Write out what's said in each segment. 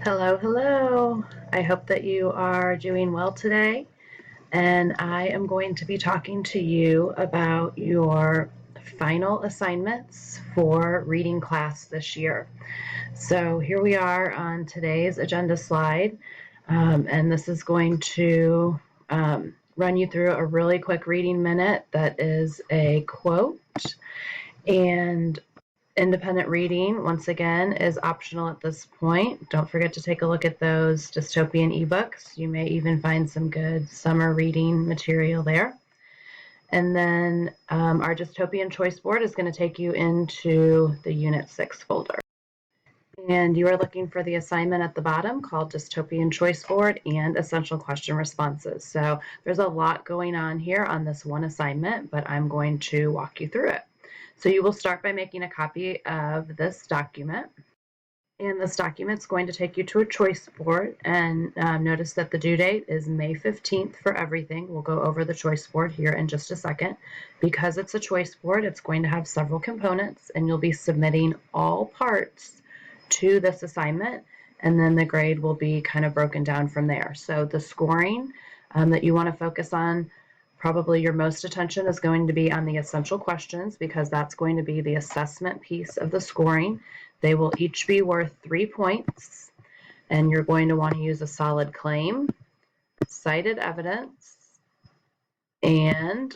Hello, hello. I hope that you are doing well today. And I am going to be talking to you about your final assignments for reading class this year. So here we are on today's agenda slide. And this is going to run you through a really quick reading minute that is a quote. And independent reading, once again, is optional at this point. Don't forget to take a look at those dystopian ebooks. You may even find some good summer reading material there. And then our dystopian choice board is going to take you into the Unit 6 folder. And you are looking for the assignment at the bottom called Dystopian Choice Board and Essential Question Responses. So there's a lot going on here on this one assignment, but I'm going to walk you through it. So you will start by making a copy of this document. And this document is going to take you to a choice board. And notice that the due date is May 15th for everything. We'll go over the choice board here in just a second. Because it's a choice board, it's going to have several components, and you'll be submitting all parts to this assignment, and then the grade will be kind of broken down from there. So the scoring that you want to focus on, probably your most attention is going to be on the essential questions, because that's going to be the assessment piece of the scoring. They will each be worth 3 points, and you're going to want to use a solid claim, cited evidence, and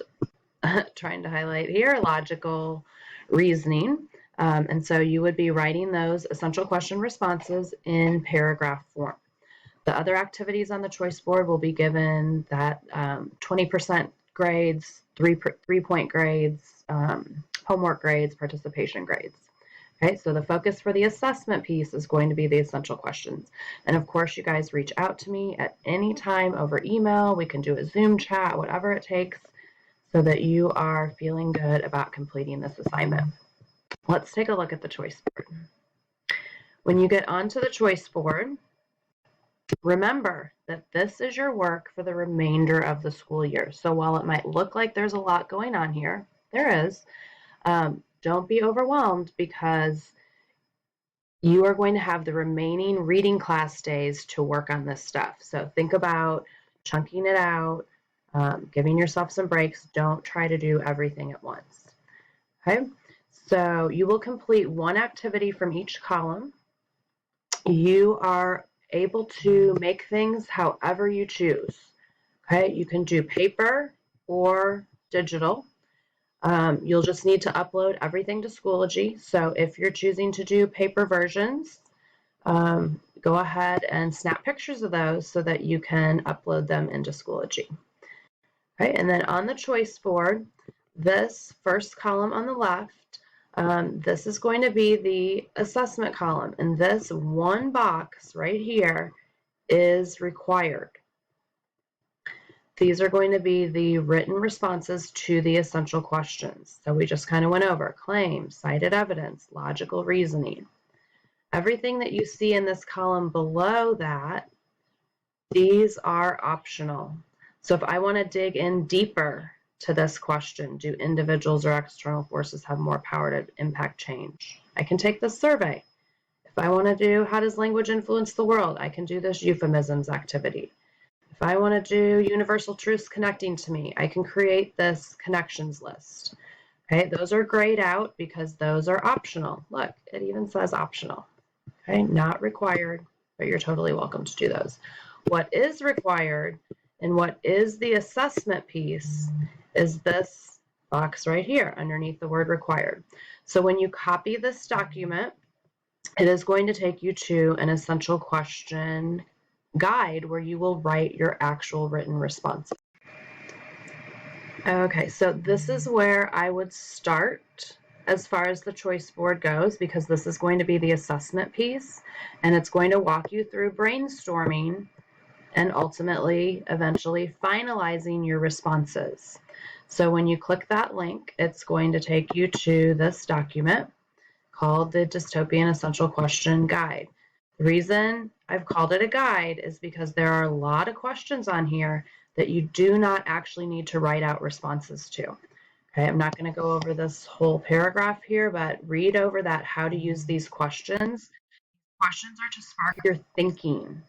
trying to highlight here, logical reasoning. And so you would be writing those essential question responses in paragraph form. The other activities on the choice board will be given that 20% grades, 3-point grades, homework grades, participation grades. Okay, so the focus for the assessment piece is going to be the essential questions. And of course, you guys reach out to me at any time over email. We can do a Zoom chat, whatever it takes, so that you are feeling good about completing this assignment. Let's take a look at the choice board. When you get onto the choice board, remember that this is your work for the remainder of the school year. So while it might look like there's a lot going on here, there is. Don't be overwhelmed, because you are going to have the remaining reading class days to work on this stuff. So think about chunking it out, giving yourself some breaks. Don't try to do everything at once. Okay? So you will complete one activity from each column. You are able to make things however you choose. Okay, you can do paper or digital. You'll just need to upload everything to Schoology. So if you're choosing to do paper versions, go ahead and snap pictures of those so that you can upload them into Schoology. Okay, and then on the choice board, this first column on the left, this is going to be the assessment column, and this one box right here is required. These are going to be the written responses to the essential questions. So we just kind of went over claim, cited evidence, logical reasoning. Everything that you see in this column below that, these are optional. So if I want to dig in deeper to this question, do individuals or external forces have more power to impact change? I can take this survey. If I want to do how does language influence the world, I can do this euphemisms activity. If I want to do universal truths connecting to me, I can create this connections list. Okay, those are grayed out because those are optional. Look, it even says optional. Okay, not required, but you're totally welcome to do those. What is required and what is the assessment piece is this box right here underneath the word required. So when you copy this document, it is going to take you to an essential question guide where you will write your actual written responses. Okay, so this is where I would start as far as the choice board goes, because this is going to be the assessment piece, and it's going to walk you through brainstorming and ultimately, eventually finalizing your responses. So when you click that link, it's going to take you to this document called the Dystopian Essential Question Guide. The reason I've called it a guide is because there are a lot of questions on here that you do not actually need to write out responses to. Okay, I'm not going to go over this whole paragraph here, but read over that how to use these questions. Questions are to spark your thinking.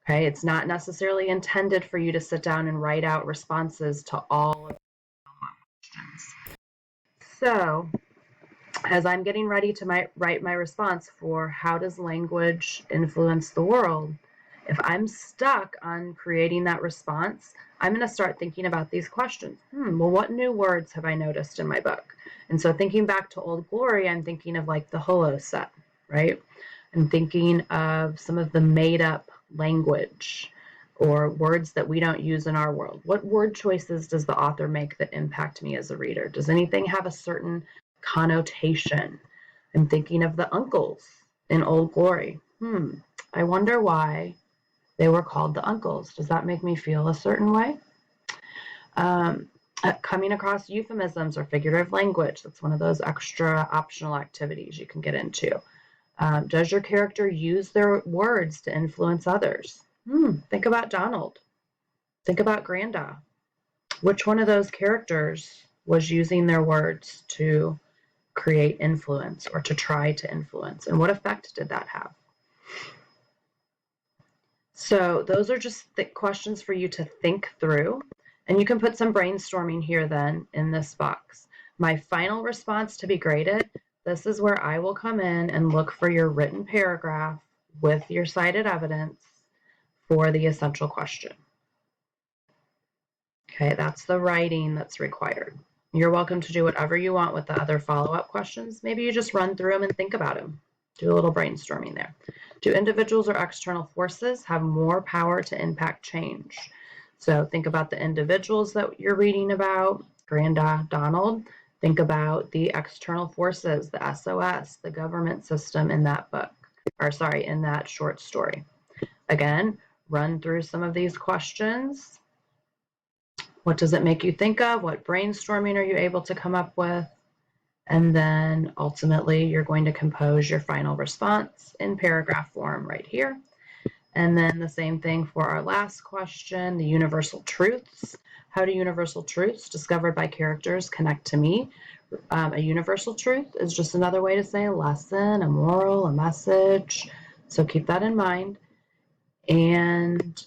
Okay, it's not necessarily intended for you to sit down and write out responses to all of the questions. So, as I'm getting ready to write my response for how does language influence the world, if I'm stuck on creating that response, I'm going to start thinking about these questions. Well, what new words have I noticed in my book? And so thinking back to Old Glory, I'm thinking of like the Holo set, right? I'm thinking of some of the made up language or words that we don't use in our world. What word choices does the author make that impact me as a reader? Does anything have a certain connotation? I'm thinking of the uncles in Old Glory. I wonder why they were called the uncles. Does that make me feel a certain way? Coming across euphemisms or figurative language, that's one of those extra optional activities you can get into. Does your character use their words to influence others? Think about Donald. Think about Granda. Which one of those characters was using their words to create influence or to try to influence? And what effect did that have? So those are just questions for you to think through. And you can put some brainstorming here then in this box. My final response to be graded, this is where I will come in and look for your written paragraph with your cited evidence for the essential question. Okay, that's the writing that's required. You're welcome to do whatever you want with the other follow-up questions. Maybe you just run through them and think about them. Do a little brainstorming there. Do individuals or external forces have more power to impact change? So think about the individuals that you're reading about, Granda, Donald. Think about the external forces, the SOS, the government system in that book, or sorry, in that short story. Again, run through some of these questions. What does it make you think of? What brainstorming are you able to come up with? And then ultimately, you're going to compose your final response in paragraph form right here. And then the same thing for our last question, the universal truths. How do universal truths discovered by characters connect to me? A universal truth is just another way to say a lesson, a moral, a message. So keep that in mind. And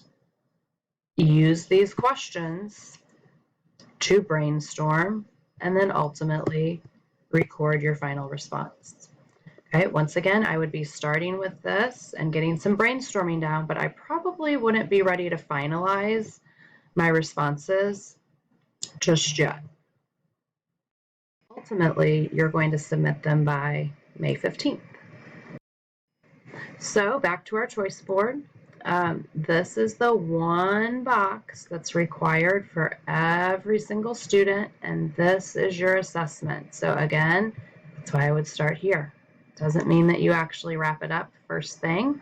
use these questions to brainstorm and then ultimately record your final response. Okay, once again, I would be starting with this and getting some brainstorming down, but I probably wouldn't be ready to finalize my responses just yet. Ultimately, you're going to submit them by May 15th. So back to our choice board. This is the one box that's required for every single student, and this is your assessment. So again, that's why I would start here. Doesn't mean that you actually wrap it up first thing,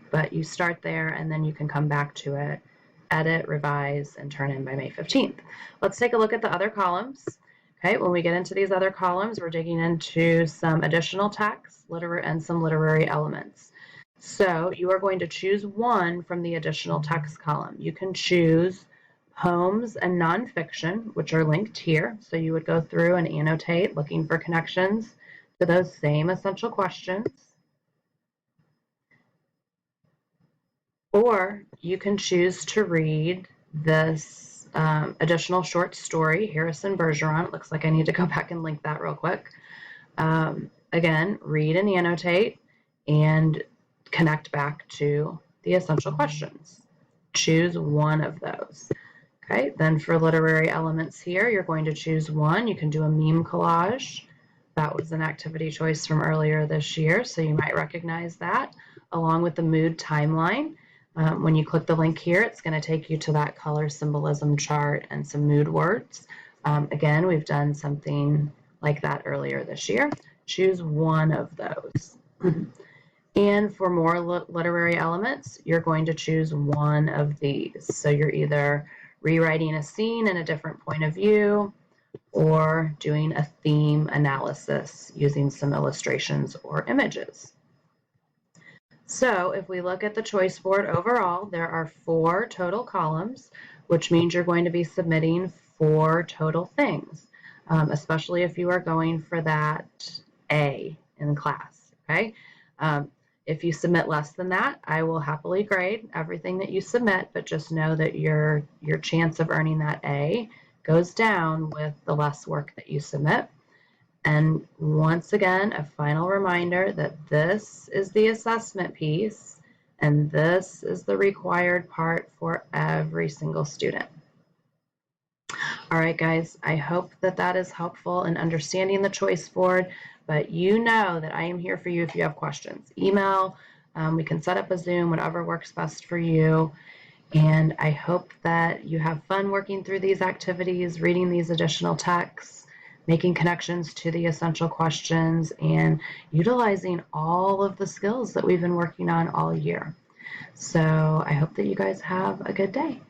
but you start there and then you can come back to it, edit, revise, and turn in by May 15th. Let's take a look at the other columns. Okay, when we get into these other columns, we're digging into some additional text, and some literary elements. So you are going to choose one from the additional text column. You can choose poems and nonfiction, which are linked here. So you would go through and annotate, looking for connections to those same essential questions. Or you can choose to read this additional short story, Harrison Bergeron. It looks like I need to go back and link that real quick. Again, read and annotate and connect back to the essential questions. Choose one of those. Okay, then for literary elements here, you're going to choose one. You can do a meme collage. That was an activity choice from earlier this year, so you might recognize that, along with the mood timeline. When you click the link here, it's going to take you to that color symbolism chart and some mood words. Again, we've done something like that earlier this year. Choose one of those. And for more literary elements, you're going to choose one of these. So you're either rewriting a scene in a different point of view or doing a theme analysis using some illustrations or images. So if we look at the choice board overall, there are 4 total columns, which means you're going to be submitting 4 total things, especially if you are going for that A in class, okay? If you submit less than that, I will happily grade everything that you submit, but just know that your chance of earning that A goes down with the less work that you submit. And once again, a final reminder that this is the assessment piece, and this is the required part for every single student. All right, guys, I hope that that is helpful in understanding the choice board, but you know that I am here for you if you have questions. Email, we can set up a Zoom, whatever works best for you. And I hope that you have fun working through these activities, reading these additional texts, making connections to the essential questions, and utilizing all of the skills that we've been working on all year. So I hope that you guys have a good day.